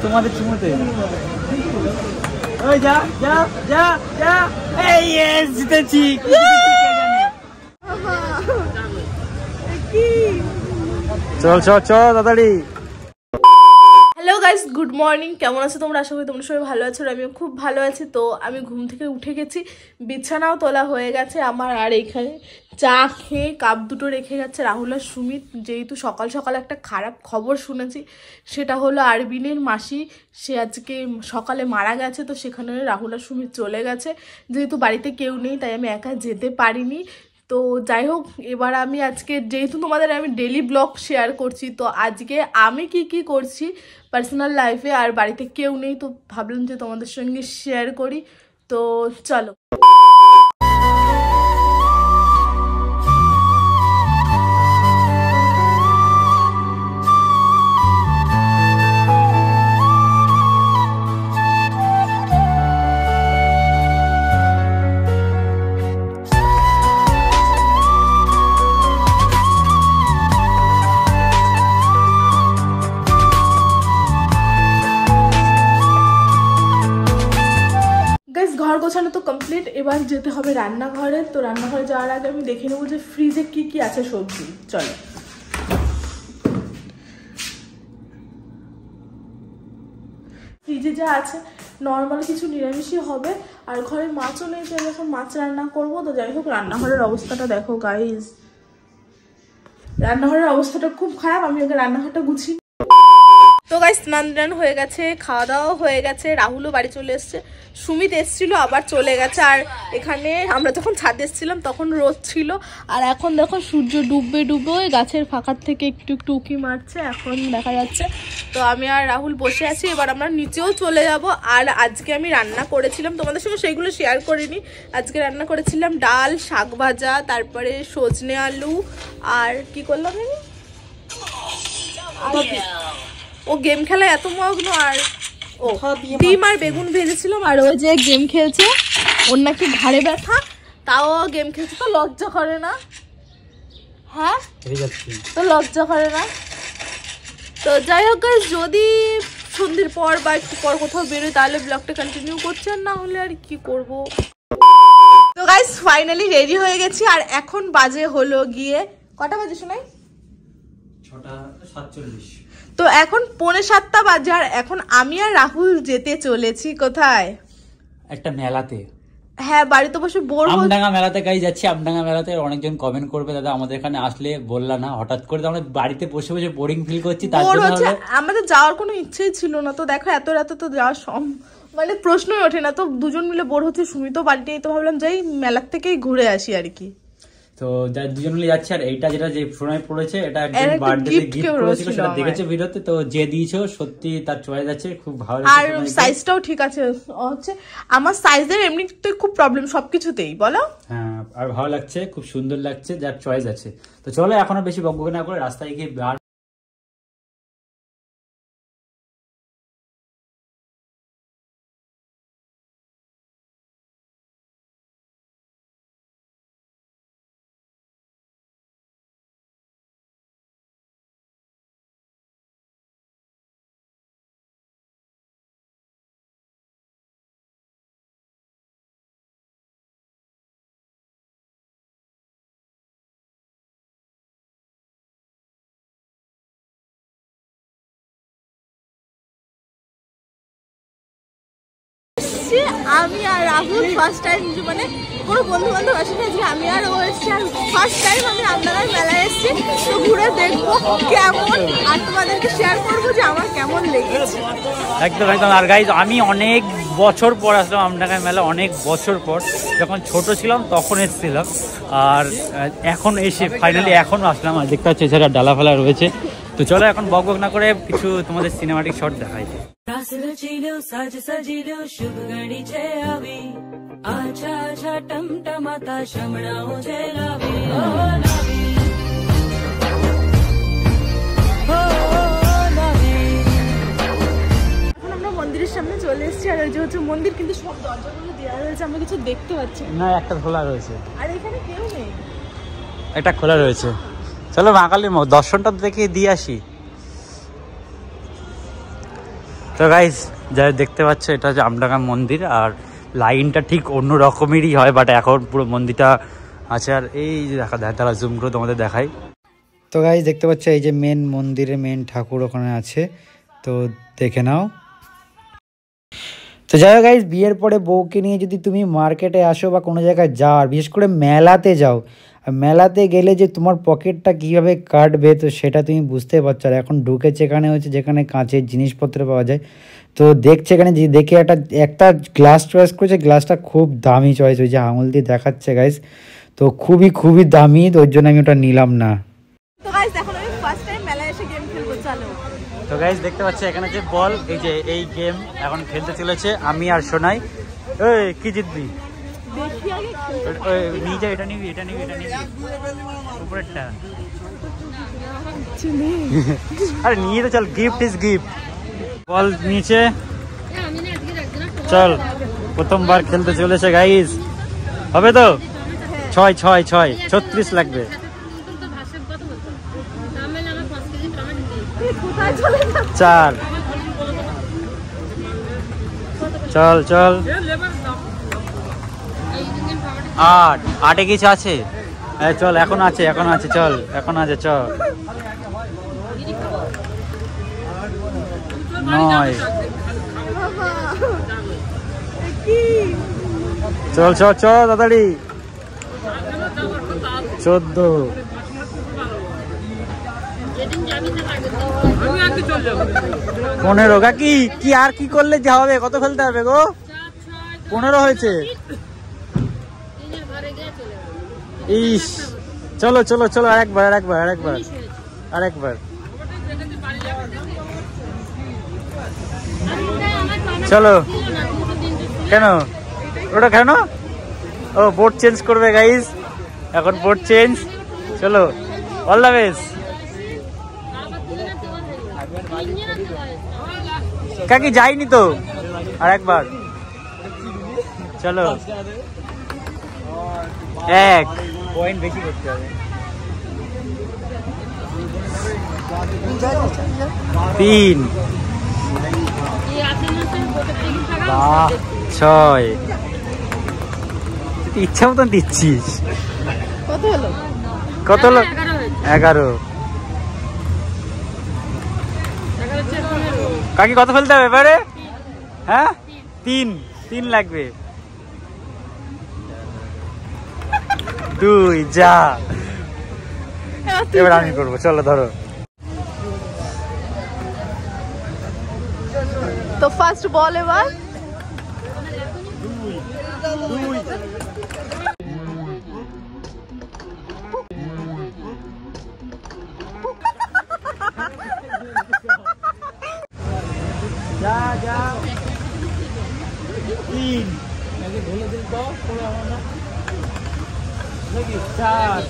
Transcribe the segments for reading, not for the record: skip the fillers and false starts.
তোমাদের চুমুতে ওই যা যা যা যা এই ইয়েস জিতেছি চল চল চল তাড়াতাড়ি। Hello guys, good morning. কেমন আছো তোমরা? আশা করি তোমরা সবাই ভালো আছো, আর আমিও খুব ভালো আছি। তো আমি ঘুম থেকে উঠে গেছি, বিছানাও তোলা হয়ে গেছে আমার, আর এখানে চা খেয়ে কাপ দুটো রেখে গেছে রাহুল আর সুমিত। যেহেতু সকাল সকাল একটা খারাপ খবর শুনেছি, সেটা হলো আরবিনের মাসি সে আজকে সকালে মারা গেছে। তো সেখানে রাহুল আর সুমিত চলে গেছে, যেহেতু বাড়িতে কেউ নেই তাই আমি একা যেতে পারিনি। তো যাই হোক, এবার আমি আজকে যেহেতু তোমাদের আমি ডেলি ব্লগ শেয়ার করছি, তো আজকে আমি কি করছি পার্সোনাল লাইফে, আর বাড়িতে কেউ নেই, তো ভাবলাম যে তোমাদের সঙ্গে শেয়ার করি। তো চলো। ঘর গোছানো তো কমপ্লিট, এবার যেতে হবে রান্নাঘরে। তো রান্নাঘরে যাওয়ার আগে আমি দেখে নেবো যে ফ্রিজে কি আছে সবজি। চলো। ফ্রিজে যা আছে নর্মাল কিছু নিরামিষই হবে, আর ঘরে মাছও নেই, তো এখন মাছ রান্না করবো। তো যাই হোক, রান্নাঘরের অবস্থাটা দেখো গাইজ, রান্নাঘরের অবস্থাটা খুব খারাপ। আমি ওকে রান্নাঘরটা গুছিয়ে। তো গাইস, স্নান টান হয়ে গেছে, খাওয়া দাওয়া হয়ে গেছে, রাহুলও বাড়ি চলে এসছে, সুমিত এসছিল আবার চলে গেছে। আর এখানে আমরা যখন ছাদে এসেছিলাম তখন রোদ ছিল, আর এখন দেখো সূর্য ডুববে ওই গাছের ফাঁকার থেকে একটু উঁকি মারছে, এখন দেখা যাচ্ছে। তো আমি আর রাহুল বসে আছি, এবার আমরা নিচেও চলে যাব। আর আজকে আমি রান্না করেছিলাম, তোমাদের সঙ্গে সেইগুলো শেয়ার করিনি। আজকে রান্না করেছিলাম ডাল, শাক ভাজা, তারপরে সজনে আলু, আর কি করলাম ও গেম খেলা এত মগ্ন, আর ও ডিম আর বেগুন ভেজেছিলাম। আর ওই যে গেম খেলছে, ওর নাকি ঘাড়ে ব্যথা, তাও গেম খেলছে। তো লজ্জা করে না? হ্যাঁ, তো লজ্জা করে না? তো যাই হোক গাইস, যদি সন্ধ্যের পর বা একটু পর কোথাও বেরোয় তাহলে ব্লগটা কন্টিনিউ করছে, আর না হলে আর কি করব। তো গাইস, ফাইনালি রেডি হয়ে গেছি, আর এখন বাজে হলো গিয়ে কটা বাজে শোনাই? 6:47। তো এখন 6:45 বাজে, আর এখন আমি আর রাহুল যেতে চলেছি কোথায়? একটা মেলাতে। হ্যাঁ, বাড়িতে বসে বোর হচ্ছে। আমডাঙ্গা মেলাতে গাই যাচ্ছি। আমডাঙ্গা মেলাতে অনেকজন কমেন্ট করবে, দাদা আমাদের এখানে আসলে বললা না, হঠাৎ করে তো আমরা বাড়িতে বসে বসে বোরিং ফিল করছি, তার জন্য আমাদের যাওয়ার কোনো ইচ্ছেই ছিল না। তো দেখো, এত রাতে তো যাওয়ার মানে প্রশ্নই ওঠে না। তো দুজন মিলে বোর হচ্ছে, সুমিত বাড়িতে, তো ভাবলাম যাই মেলার থেকেই ঘুরে আসি আর কি। তো দুজন মিলে যাচ্ছে। আর এইটা যেটা যে ফোনে পড়েছে, এটা একদম বার্থডে গিফট করেছিল, সেটা দেখেছো ভিডিওতে। তো যে দিয়েছো সত্যি তার চয়েস আছে, খুব ভালো লাগছে, আর সাইজটাও ঠিক আছে। হচ্ছে আমার সাইজের এমনিতে খুব প্রবলেম সবকিছুতেই, বলো। হ্যাঁ, আর ভালো লাগছে, খুব সুন্দর লাগছে, যার চয়েস আছে। তো চলো, এখনো বেশি বকবক না করে রাস্তায় গিয়ে আমি আর রাহুল ফার্স্ট টাইম, মানে কোনো বন্ধু বান্ধব আসেনি, আজকে আমি আর ও এসছি, আর ফার্স্ট টাইম আমি আমডাঙ্গার মেলায় এসেছি। তো ঘুরে দেখবো কেমন, আর তোমাদেরকে শেয়ার করবো যে আমার কেমন লেগেছে। একদম একদম। আর গাইজ, আমি অনেক বছর পর আসলাম আমডাঙ্গা মেলা, অনেক বছর পর। যখন ছোট ছিলাম তখন এসেছিলাম, আর এখন এসে ফাইনালি এখন আসলাম। আর দেখতে পাচ্ছি এছাড়া ডালা ফালা রয়েছে। তো চলো, এখন বক বক না করে কিছু তোমাদের সিনেমাটিক শট দেখাই। মন্দিরের সামনে চলে এসেছি, আর ওই যে হচ্ছে মন্দির, কিন্তু সব দরজাগুলো দেওয়া রয়েছে, আমরা কিছু দেখতে পাচ্ছি না, একটা খোলা রয়েছে, আর এখানে কেউ নেই, একটা খোলা রয়েছে। চলো মা কালীর দর্শনটা দেখে দিয়ে আসি। তো গাইস যা দেখতে পাচ্ছ এটা হচ্ছে আমডাঙ্গা মন্দির, আর লাইনটা ঠিক অন্য রকমেরই হয়, বাট এখন পুরো মন্দিরটা আছে। আর এই যে তারা জুম করে তোমাদের দেখাই। তো গাইস দেখতে পাচ্ছ এই যে মেন মন্দিরের মেন ঠাকুর ওখানে আছে, তো দেখে নাও। তো যাই হোক গাইস, বিয়ের পরে বউকে নিয়ে যদি তুমি মার্কেটে আসো বা কোনো জায়গায় যাও, আর বিশেষ করে মেলাতে যাও, আর মেলাতে গেলে যে তোমার পকেটটা কীভাবে কাটবে তো সেটা তুমি বুঝতে পারছো। আর এখন ঢুকেছে এখানে হচ্ছে যেখানে কাঁচের জিনিসপত্র পাওয়া যায়, তো দেখছে এখানে যে দেখে একটা গ্লাস চয়েস করেছে, গ্লাসটা খুব দামি চয়েস হয়েছে, আঙুল দিয়ে দেখাচ্ছে গাইস, তো খুবই দামি, তো ওর জন্য আমি ওটা নিলাম না। তো গাইস এখন আমি ফার্স্ট টাইম মেলায় এসে গেম খেলবো, চলো। তো গাইস দেখতে পাচ্ছি এখানে যে বল, এই যে এই গেম এখন খেলতে চলেছে আমি আর সোনাই। এই কি জিতবি? দেখি আগে নিয়ে যা, এটা নিবি উপরেরটা। আরে নিয়ে তো চল, গিফট ইজ গিফট। বল নিচে চল, প্রথমবার খেলতে চলেছে গাইস, হবে তো? 36 লাগবে। চার, চল 8 কিছু আছে, চল এখন আছে চল, এখন আছে চল। 9, চল তাড়াতাড়ি। 14, 15। কাকি কি আর কি করলে যা হবে? কত ফেলতে হবে গো? 15 হয়েছে। ইস, চলো আরেকবার। চলো। কেন ওটা কেন? ও বোর্ড চেঞ্জ করবে গাইস, এখন বোর্ড চেঞ্জ। চলো, অল দ্য বেস্ট। কাকি যাইনি তো, আরেকবার। চলো, 1 পয়েন্ট বেশি করতে হবে। 3, 6। ইচ্ছা মতন দিচ্ছিস। কত হলো? 11। কাকি কত ফেলতে হবে এবারে? হ্যাঁ, 3 লাগবে। 2, যা। এবার আমি করবো, চলো ধরো। তো ফার্স্ট বল এবার। যা 3, 4।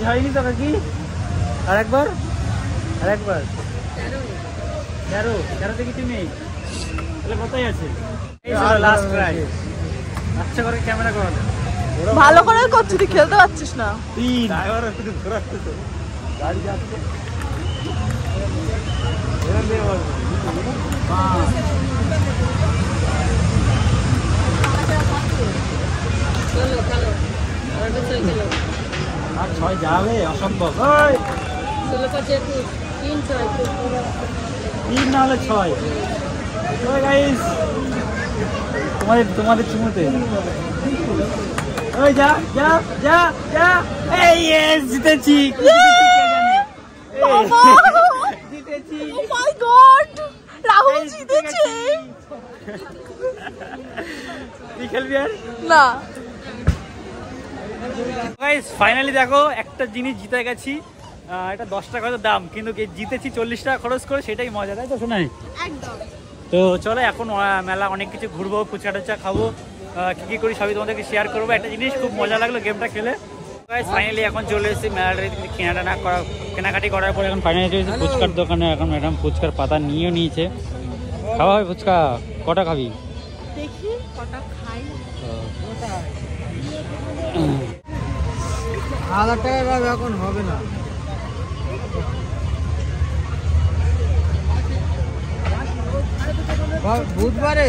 হয়নি তো কাকি, আরেকবার। 13 থেকে তুমি তাহলে কতই আছে? Last try. আচ্ছা করে ক্যামেরা করো, ভালো করে করছিস, তুই খেলতে পারছিস না। 3, ঘোরাচ্ছে তো গাড়ি যাচ্ছে। 6 যাবে, অসম্ভব। 3 না হলে 6। তোমাদের চুমুতে যা। এই জিতেছি। জিতেছি। ও মাই গড, রাহুল জিতেছে। তুই খেলবি আর না? গাইস ফাইনালি দেখো একটা জিনিস জিতে গেছি। এটা 10 টাকা দাম, কিন্তু জিতেছি 40 টাকা খরচ করে, সেটাই মজা, তাই তো শোনাই? একদম। তো চলো এখন মেলা অনেক কিছু ঘুরবো, ফুচকা টুচকা খাবো, কি করি সবই তোমাদেরকে শেয়ার করবো। একটা জিনিস খুব মজা লাগলো গেমটা খেলে। ফাইনালি এখন চলে এসেছি মেলাটা কেনাকাটি করার পর এখন ফাইনালি চলে এসেছি ফুচকার দোকানে। এখন ম্যাডাম ফুচকার পাতা নিয়েও নিয়েছে, খাওয়া হবে ফুচকা? কটা খাবি? দেখি কটা খাই। 1000 টাকা এখন হবে না। বুধবারে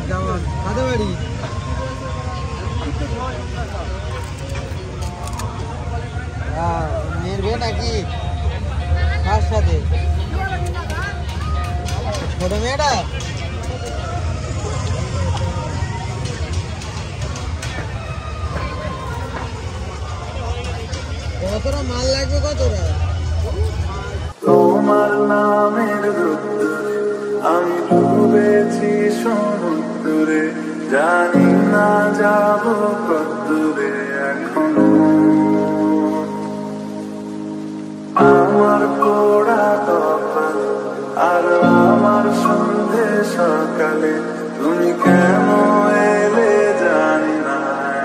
যাওয়ার কাদের বাড়ি? মেয়ের বিয়ে নাকি? কার সাথে? ছোট মেয়েটা? কতটা মাল লাগবে? কতটা? তোমার নামের রোদ্দুরে আমি ডুবেছি সমুদ্রে, জানি না যাব কতদূরে এখনো। আমার পোড়া কপাল আর আমার সন্ধে সকালে তুমি কেন এলে জানি না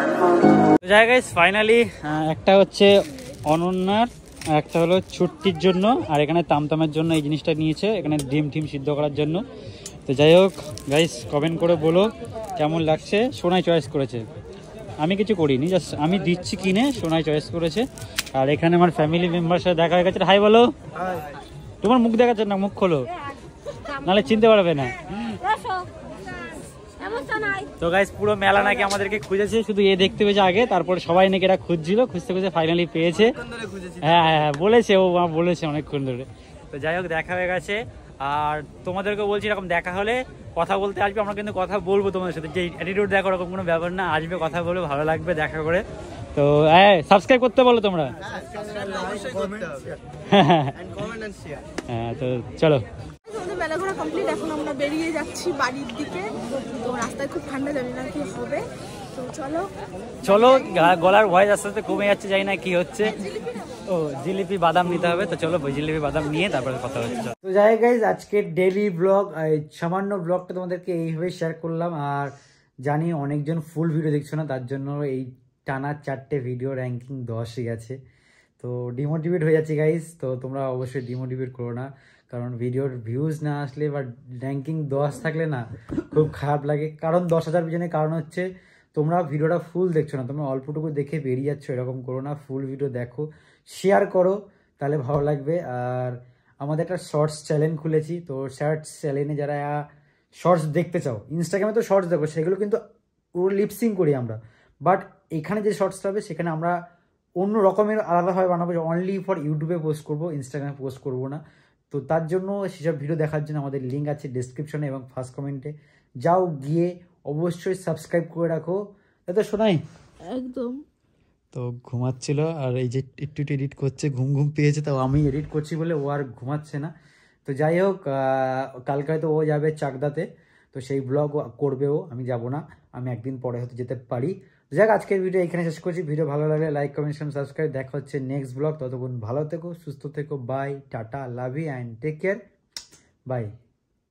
এখনো। জায়গায় ফাইনালি একটা হচ্ছে অনন্যার, আর একটা হলো ছুটির জন্য, আর এখানে তামতামের জন্য এই জিনিসটা নিয়েছে, এখানে ডিম টিম সিদ্ধ করার জন্য। তো যাই হোক গাইস, কমেন্ট করে বলো কেমন লাগছে। সোনাই চয়েস করেছে, আমি কিছু করিনি, জাস্ট আমি দিচ্ছি কিনে, সোনাই চয়েস করেছে। আর এখানে আমার ফ্যামিলি মেম্বার সাথে দেখা হয়ে গেছে। হাই বলো। তোমার মুখ দেখাচ্ছে না, মুখ খোলো নাহলে চিনতে পারবে না। তো গাইস পুরো মেলা নাকি আমাদেরকে খুঁজেছে, শুধু এ দেখতে পেয়েছে আগে, তারপর সবাই নাকি এটা খুঁজছিল, খুঁজতে খুঁজতে ফাইনালি পেয়েছে। হ্যাঁ হ্যাঁ বলেছে, ও বলেছে অনেকক্ষণ ধরে। তো যাই হোক দেখা হয়ে গেছে। আর তোমাদেরকে বলছি এরকম দেখা হলে কথা বলতে আসবে, আমরা কিন্তু কথা বলবো তোমাদের সাথে। যে অ্যাটিটিউড দেখো ওরকম কোনো ব্যাপার না, আসবে কথা বলবে, ভালো লাগবে দেখা করে। তো হ্যাঁ সাবস্ক্রাইব করতে বলো তোমরা। হ্যাঁ তো চলো। আমাদের মেলা ঘোরা কমপ্লিট, এখন আমরা বেরিয়ে যাচ্ছি বাড়ির দিকে। তো রাস্তায় খুব ঠান্ডা, জানি না কি হবে। তো চলো চলো, গলার ভয়েস আস্তে আস্তে কমে যাচ্ছে, জানি না কি হচ্ছে। ও জিলিপি বাদাম নিতে হবে, তো চলো জিলিপি বাদাম নিয়ে তারপরে কথা হচ্ছে। তো যাই গাইজ, আজকের ডেইলি ব্লগ, সামান্য ব্লগটা তোমাদেরকে এইভাবে শেয়ার করলাম। আর জানি অনেকজন ফুল ভিডিও দেখছো না, তার জন্য এই টানা 4টে ভিডিও র্যাঙ্কিং 10 গেছে। তো ডিমোটিভেট হয়ে যাচ্ছে গাইজ। তো তোমরা অবশ্যই ডিমোটিভেট করো না, কারণ ভিডিওর ভিউজ না আসলে বা র্যাঙ্কিং 10 থাকলে না খুব খারাপ লাগে। কারণ 10,000 পিছনে কারণ হচ্ছে তোমরা ভিডিওটা ফুল দেখছো না, তোমরা অল্পটুকু দেখে বেরিয়ে যাচ্ছ, এরকম করো না। ফুল ভিডিও দেখো, শেয়ার করো, তাহলে ভালো লাগবে। আর আমাদের একটা শর্টস চ্যানেল খুলেছি, তো শর্টস চ্যানেলে যারা শর্টস দেখতে চাও, ইনস্টাগ্রামে তো শর্টস দেখো, সেগুলো কিন্তু পুরো লিপসিং করি আমরা। বাট এখানে যে শর্টসটা হবে সেখানে আমরা অন্য রকমের আলাদাভাবে বানাবো, অনলি ফর ইউটিউবে পোস্ট করবো, ইনস্টাগ্রামে পোস্ট করবো না। তো তার জন্য সেসব ভিডিও দেখার জন্য আমাদের লিঙ্ক আছে ডিসক্রিপশনে এবং ফার্স্ট কমেন্টে, যাও গিয়ে অবশ্যই সাবস্ক্রাইব করে রাখো। তো শোনাই একদম। তো ঘুমাচ্ছিল, আর এই যে একটু এডিট করছে, ঘুম ঘুম পেয়েছে, তাও আমি এডিট করছি বলে ও আর ঘুমাচ্ছে না। তো যাই হোক, কালকে হয়তো ও যাবে চাকদাতে, তো সেই ব্লগ করবে ও, আমি যাব না, আমি একদিন পরে হয়তো যেতে পারি। যাক আজকের ভিডিও এখানে শেষ করছি। ভিডিও ভালো লাগলে লাইক কমেন্ট সাবস্ক্রাইব। দেখা হচ্ছে নেক্সট ব্লগ, ততক্ষণ ভালো থেকো, সুস্থ থেকো, bye, tata, love you and take care, by.